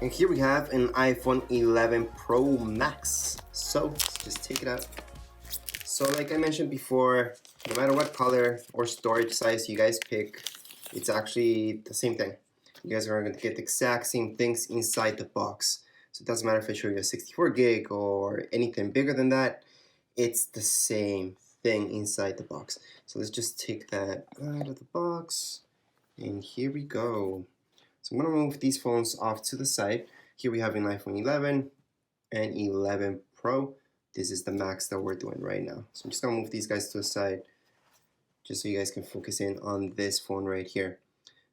And here we have an iPhone 11 Pro Max. So let's just take it out. So like I mentioned before, no matter what color or storage size you guys pick, it's actually the same thing. You guys are going to get the exact same things inside the box. So it doesn't matter if I show you a 64 gig or anything bigger than that, it's the same thing inside the box. So let's just take that out of the box, and here we go. So I'm going to move these phones off to the side. Here we have an iPhone 11 and 11 Pro. This is the Max that we're doing right now. So I'm just going to move these guys to the side just so you guys can focus in on this phone right here.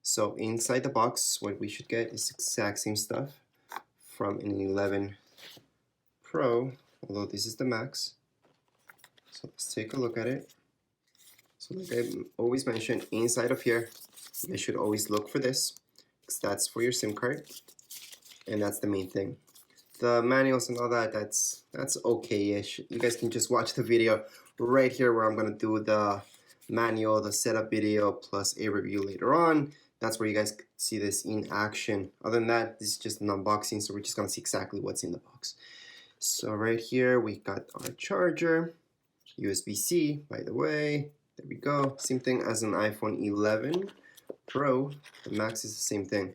So inside the box, what we should get is the exact same stuff from an 11 Pro, although this is the Max. So let's take a look at it. So like I always mention, inside of here, you should always look for this, because that's for your SIM card, and that's the main thing. The manuals and all that, that's okay-ish. You guys can just watch the video right here where I'm gonna do the manual, the setup video, plus a review later on. That's where you guys see this in action. Other than that, this is just an unboxing, so we're just gonna see exactly what's in the box. So right here, we got our charger, USB-C, by the way. There we go. Same thing as an iPhone 11 Pro. The Max is the same thing.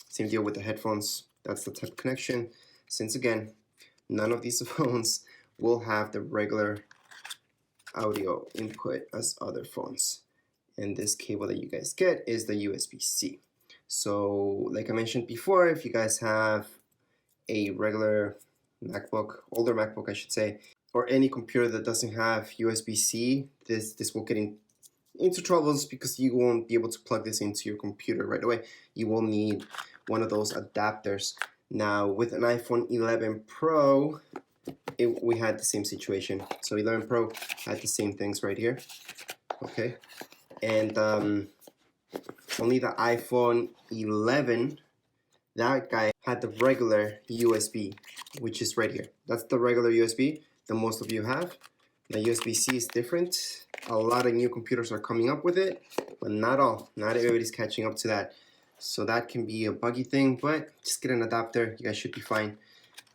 Same deal with the headphones. That's the type of connection. Since again, none of these phones will have the regular audio input as other phones. And this cable that you guys get is the USB-C. So like I mentioned before, if you guys have a regular MacBook, older MacBook I should say, or any computer that doesn't have USB-C, this will get into troubles because you won't be able to plug this into your computer right away. You will need one of those adapters. Now with an iPhone 11 Pro, we had the same situation. So 11 Pro had the same things right here. Okay, and only the iPhone 11, that guy had the regular USB, which is right here. That's the regular USB that most of you have. Now USB-C is different. A lot of new computers are coming up with it, but not all. Not everybody's catching up to that. So that can be a buggy thing, but just get an adapter. You guys should be fine.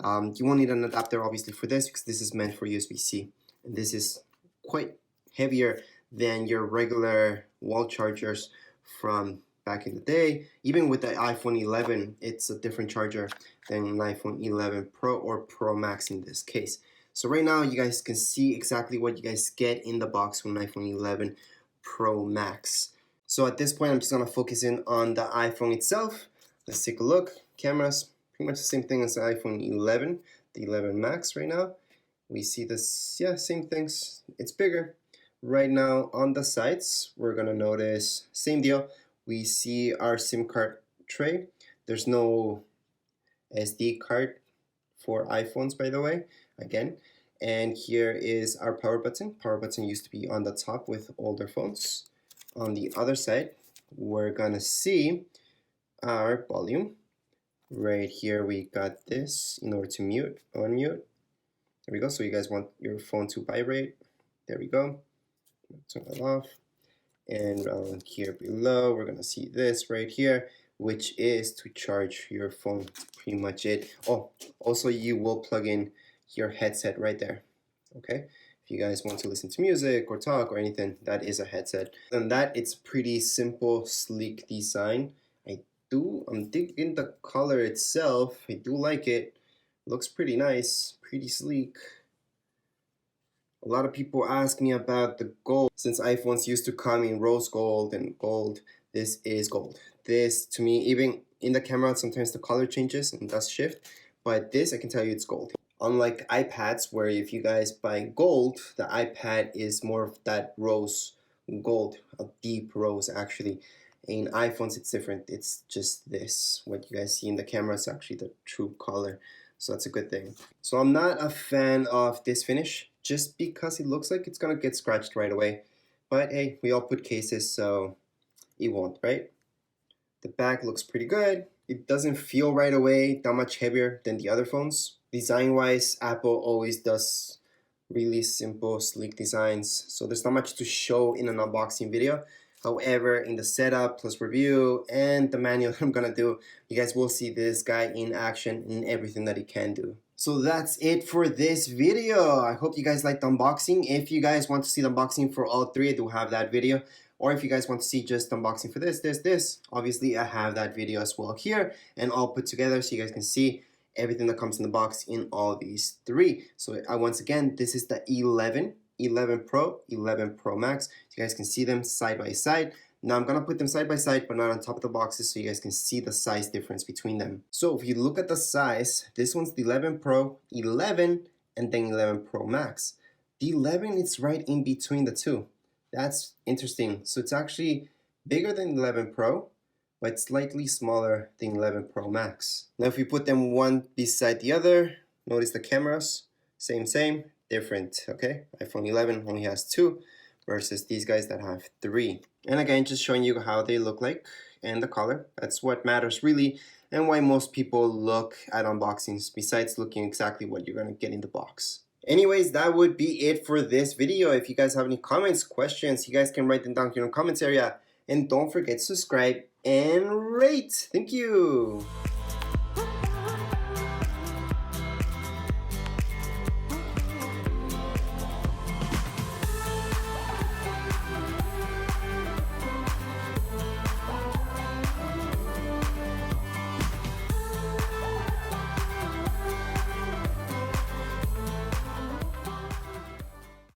You won't need an adapter obviously for this because this is meant for USB-C. And this is quite heavier than your regular wall chargers from back in the day. Even with the iPhone 11, it's a different charger than an iPhone 11 Pro or Pro Max in this case. So right now you guys can see exactly what you guys get in the box from an iPhone 11 Pro Max. So at this point I'm just going to focus in on the iPhone itself. Let's take a look. Cameras, pretty much the same thing as the iPhone 11, the 11 Max right now. We see this, yeah, same things. It's bigger. Right now on the sides, we're going to notice, same deal. We see our SIM card tray. There's no SD card for iPhones, by the way, again. And here is our power button. Power button used to be on the top with older phones. On the other side, we're gonna see our volume. Right here, we got this in order to mute, unmute. There we go. So you guys want your phone to vibrate. There we go. Turn that off. And here below, we're gonna see this right here, which is to charge your phone. That's pretty much it. Oh, also you will plug in your headset right there. Okay, if you guys want to listen to music or talk or anything, that is a headset. And that, it's pretty simple, sleek design. I'm digging the color itself. I do like it. Looks pretty nice, pretty sleek. A lot of people ask me about the gold. Since iPhones used to come in rose gold and gold, this is gold. This, to me, even in the camera, sometimes the color changes and does shift, but this, I can tell you it's gold. Unlike iPads, where if you guys buy gold, the iPad is more of that rose gold, a deep rose actually. In iPhones, it's different. It's just this. What you guys see in the camera is actually the true color. So that's a good thing. So I'm not a fan of this finish just because it looks like it's gonna get scratched right away. But hey, we all put cases, so it won't, right? The back looks pretty good. It doesn't feel right away that much heavier than the other phones. Design-wise, Apple always does really simple, sleek designs. So there's not much to show in an unboxing video. However, in the setup plus review and the manual I'm gonna do, you guys will see this guy in action in everything that he can do. So that's it for this video. I hope you guys liked the unboxing. If you guys want to see the unboxing for all three, I do have that video. Or if you guys want to see just unboxing for this, obviously I have that video as well here and all put together so you guys can see everything that comes in the box in all these three. So once again, this is the 11 Pro, 11 Pro Max. So you guys can see them side by side. Now I'm gonna put them side by side but not on top of the boxes so you guys can see the size difference between them. So if you look at the size, this one's the 11 Pro, 11, and then 11 Pro Max. The 11 is right in between the two. That's interesting. So it's actually bigger than 11 Pro, but slightly smaller than 11 Pro Max. Now if we put them one beside the other, notice the cameras, same, different, okay? iPhone 11 only has 2 versus these guys that have 3. And again, just showing you how they look like and the color. That's what matters really and why most people look at unboxings besides looking exactly what you're gonna get in the box. Anyways, that would be it for this video. If you guys have any comments, questions, you guys can write them down here in the comments area. And don't forget to subscribe and rate. Thank you.